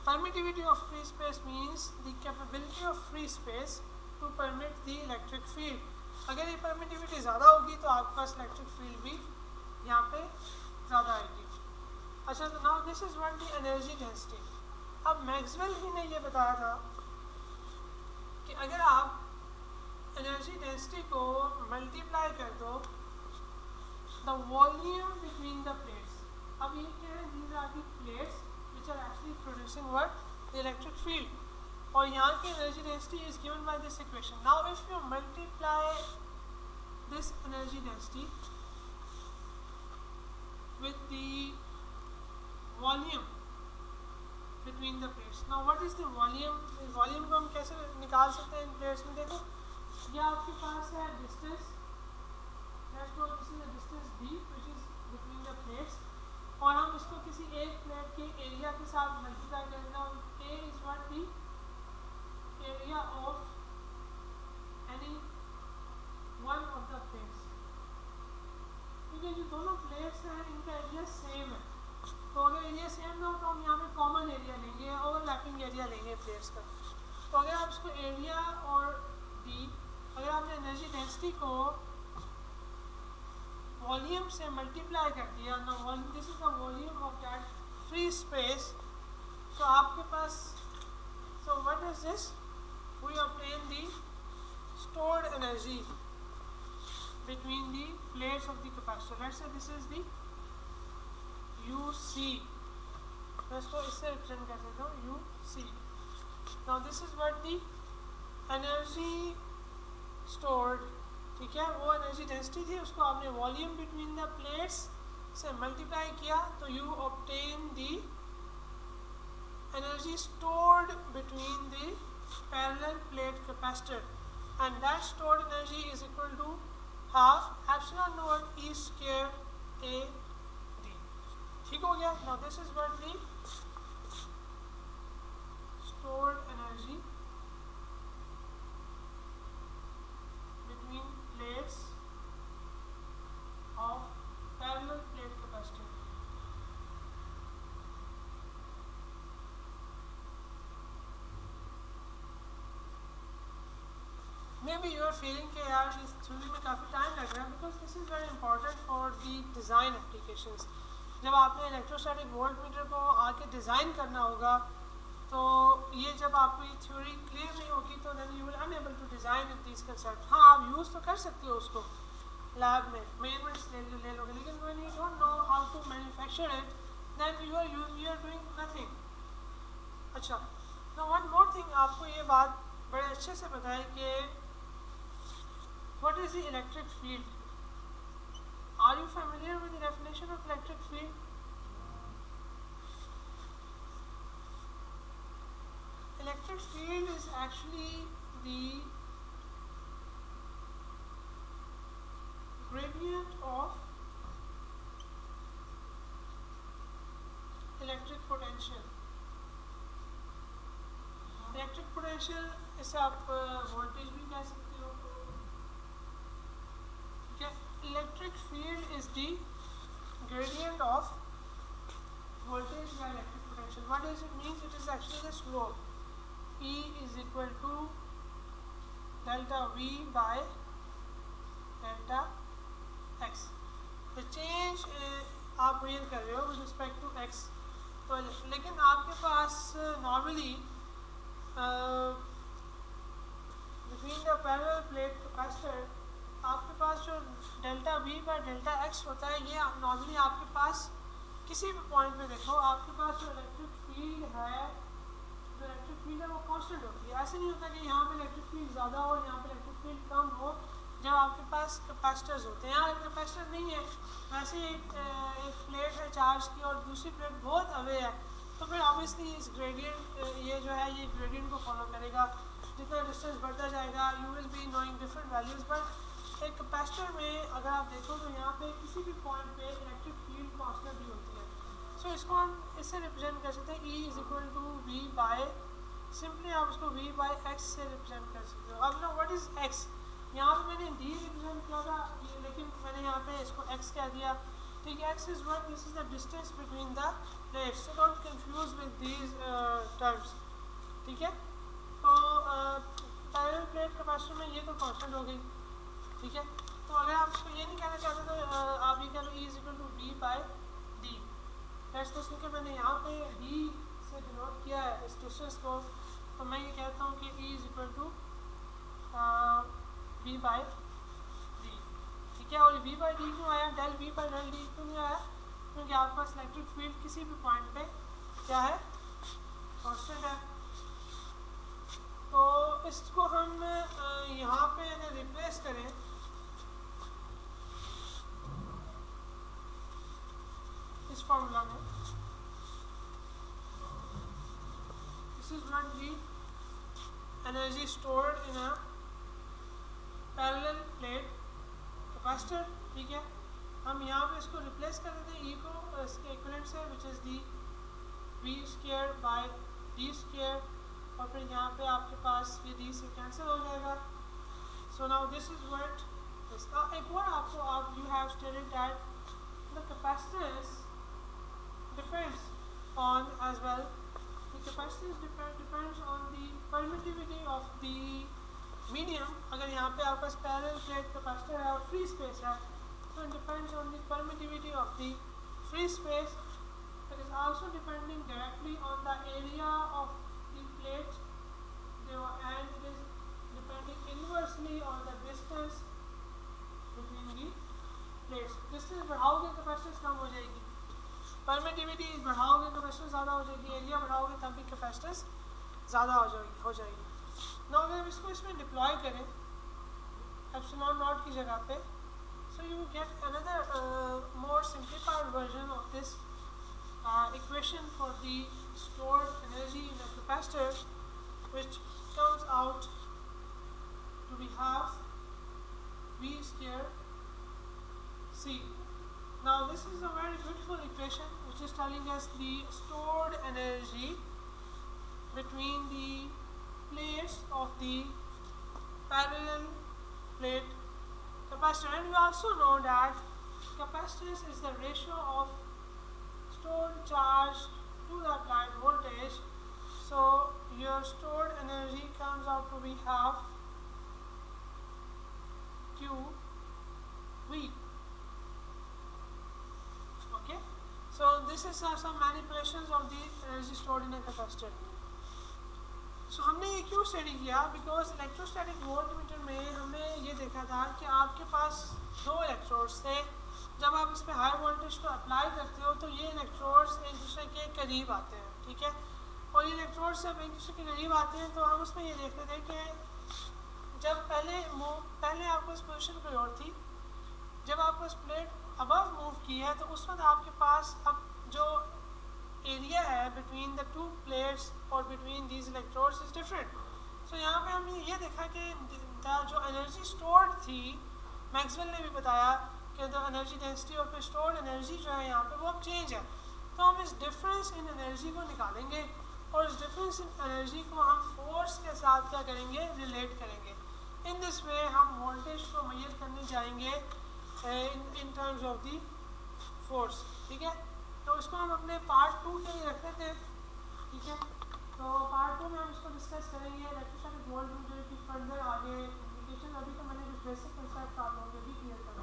A: Permittivity of free space means the capability of free space to permit the electric field. अगर ये permittivity ज़्यादा होगी तो आपके पास electric field भी यहाँ पे ज़्यादा आएगी। अच्छा, तो now this is what the energy density. अब मैक्सवेल ही ने ये बताया था कि अगर आप एनर्जी डेंसिटी को मल्टीप्लाई कर दो the volume between the plates. अब ये क्या है? These are the plates which are actually producing what? The electric field. और यहाँ की energy density is given by this equation. Now if you multiply this energy density with the volume between the plates. Now what is the volume? Volume को हम कैसे निकाल सकते हैं इन plates में? देखो, ये आपके पास है distance, let's suppose this is the distance d which is between the plates, और हम इसको किसी एक प्लेट के एरिया के साथ मल्टीप्लाई करेंगे। Now A is what the area of any one of the plates, क्योंकि जो दोनों प्लेट्स हैं इनका एरिया सेम है। तो अगर एरिया सेम ना हो तो हम यहाँ पे कॉमन एरिया लेंगे, ओवरलैपिंग एरिया लेंगे प्लेट्स का। तो अगर आप इसको एरिया और डी, अगर आपने एनर्जी डेंसिटी को वॉल्यूम से मल्टीप्लाई कर दिया ना, this is the volume of that free space, तो आपके पास, so what is this? We obtain the stored energy between the plates of the capacitor. Let's say this is the UC. मैं इसको इससे रिप्रेजेंट कर सकता हूँ UC. Now this is what the energy stored, ठीक है, वो एनर्जी डेंसिटी थी, उसको आपने वॉल्यूम बिटवीन द प्लेट्स से मल्टीप्लाई किया तो you obtain the energy stored between the parallel plate capacitor, and that stored energy is equal to half epsilon naught E square A D. ठीक हो गया। Now this is what the stored energy between plates of parallel plate capacitor. Maybe you are feeling कि यार इस theory में काफ़ी time लग रहा है, because this is very important for the design applications. जब आपने इलेक्ट्रोस्टैटिक वोल्ट मीटर को आके डिज़ाइन करना होगा तो ये जब आपको ये थ्योरी क्लियर नहीं होगी तो then you will unable to design these concept. हाँ, आप यूज़ तो कर सकते हो उसको लैब में, मेजरमेंट्स ले लोगे, लेकिन when you don't know how to manufacture it then you are doing nothing. अच्छा, तो वन मोर थिंग, आपको ये बात बड़े अच्छे से पता है कि what is the electric field? Are you familiar with the definition of electric field? Electric field is actually the gradient of electric potential. Electric potential इसे आप वोल्टेज भी कह सकते हो, ठीक है। Electric field is the gradient of voltage by electric potential. What does it mean? It is actually the slope. E is equal to delta V by delta x. The change आप major कर रहे हो with respect to x, तो लेकिन आपके पास normally between the parallel plate capacitor आपके पास जो delta V by delta x होता है, ये नॉर्मली आपके पास किसी भी पॉइंट पे देखो, आपके पास जो इलेक्ट्रिक फील्ड है, जो इलेक्ट्रिक फील्ड है वो कांस्टेंट होती है। ऐसे नहीं होता कि यहाँ पे इलेक्ट्रिक फील्ड ज़्यादा हो, यहाँ पे इलेक्ट्रिक फील्ड कम हो जब आपके पास कैपेसिटर्स होते हैं। यहाँ कैपेसिटर नहीं है, वैसे एक प्लेट है चार्ज की और दूसरी प्लेट बहुत अवे है, तो फिर ऑब्वियसली इस ग्रेडियंट ये जो है ये ग्रेडियंट को फॉलो करेगा। जितना डिस्टेंस बढ़ता जाएगा you will be knowing different values. But एक कैपेसिटर में अगर आप देखो तो यहाँ पे किसी भी पॉइंट पे इलेक्ट्रिक फील्ड कांस्टेंट ही होती है। सो इसको हम इससे रिप्रेजेंट कर सकते हैं, E is equal to V by, simply आप इसको V बाय एक्स से रिप्रेजेंट कर सकते हो। अब ना व्हाट इज़ x? यहाँ पे मैंने D रिप्रेजेंट किया था, लेकिन मैंने यहाँ पे इसको x कह दिया, ठीक है। x is what, this is the distance between the plates, so don't confuse with these terms, ठीक है। तो पैरेलल प्लेट कैपेसिटर में ये तो कांस्टेंट हो गई, ठीक है। तो अगर आप इसको ये नहीं कहना चाहते तो आप ये कह लो E is equal to V by D. That's तो क्योंकि मैंने यहाँ पे D से डिनोट किया है इस डिस्टेंस को, तो मैं ये कहता हूँ कि E is equal to V by D, ठीक है। और V बाय डी क्यों आया, del V by del D क्यों नहीं आया? क्योंकि आपके पास इलेक्ट्रिक फील्ड किसी भी पॉइंट पे क्या है, कांस्टेंट है। तो इसको हम यहाँ पे अगर रिप्लेस करें, इस फॉर्मूला में, this is what the energy stored in a parallel plate capacitor, ठीक है। हम यहाँ पे इसको रिप्लेस कर देते हैं E को इसके इक्विवेलेंट से, which is the V square by D square, और फिर यहाँ पे आपके पास ये D से कैंसिल हो जाएगा। So now this is what इसका एक और आपको आप you have stated that the capacitance depends on as well, the capacitance depends on the permittivity of the medium. अगर यहाँ पे आपके पास पैरेलल प्लेट कैपेसिटर है और फ्री स्पेस है, so it depends on the permittivity of the free space. It is also depending directly on the area of the plate, and it is depending inversely on the distance between the plates. Distance बढ़ाओगे capacitance कम हो जाएगी, permittivity बढ़ाओगे capacitance ज़्यादा हो जाएगी, area बढ़ाओगे तब भी capacitance ज़्यादा हो जाएगी। ना अगर इसको इसमें डिप्लॉय करें एप्सिलॉन नॉट की जगह पे, so you get another more simplified version of this equation for the stored energy in a capacitor, which comes out to be half V square C. Now this is a very beautiful equation which is telling us the stored energy between the plates of the parallel plate capacitor, and we also know that capacitance is the ratio of stored charge to the applied voltage. So your stored energy comes out to be half Q V. Okay, so this is some manipulations of the energy stored in a capacitor. So हमने ये क्यों study किया? Because electrostatic voltmeter में हमने ये देखा था कि आपके पास दो इलेक्ट्रोड्स थे, जब आप इस पर हाई वोल्टेज को अप्लाई करते हो तो ये इलेक्ट्रोड्स एक दूसरे के करीब आते हैं, ठीक है। और ये इलेक्ट्रोड्स जब एक दूसरे के करीब आते हैं तो हम उसमें ये देखते थे कि जब पहले आपको इस पोजीशन कोई और थी, जब आपको इस प्लेट अबव मूव की है तो उस वक्त आपके पास अब जो एरिया है बिटवीन द टू प्लेट्स और between these electrodes is different. So यहाँ पे हमने ये देखा कि जो एनर्जी स्टोर्ड थी, मैक्सवेल ने भी बताया कि जो एनर्जी डेंसिटी और फिर स्टोर्ड एनर्जी जो है यहाँ पे वो अब चेंज है। तो हम इस डिफरेंस इन एनर्जी को निकालेंगे और इस डिफरेंस इन एनर्जी को हम फोर्स के साथ क्या करेंगे, रिलेट करेंगे। इन दिस वे हम वोल्टेज को मेजर करने जाएंगे इन टर्म्स ऑफ दी फोर्स। ठीक है, तो इसको हम अपने पार्ट 2 के लिए रख लेते हैं। ठीक है, तो पार्ट 2 में हम इसको डिस्कस करेंगे इलेक्ट्रोस्टैटिक वोल्ट मीटर की फर्दर आगे एप्लीकेशन। अभी तो मैंने कुछ बेसिक कंसेप्ट आप लोगों को भी क्लियर कर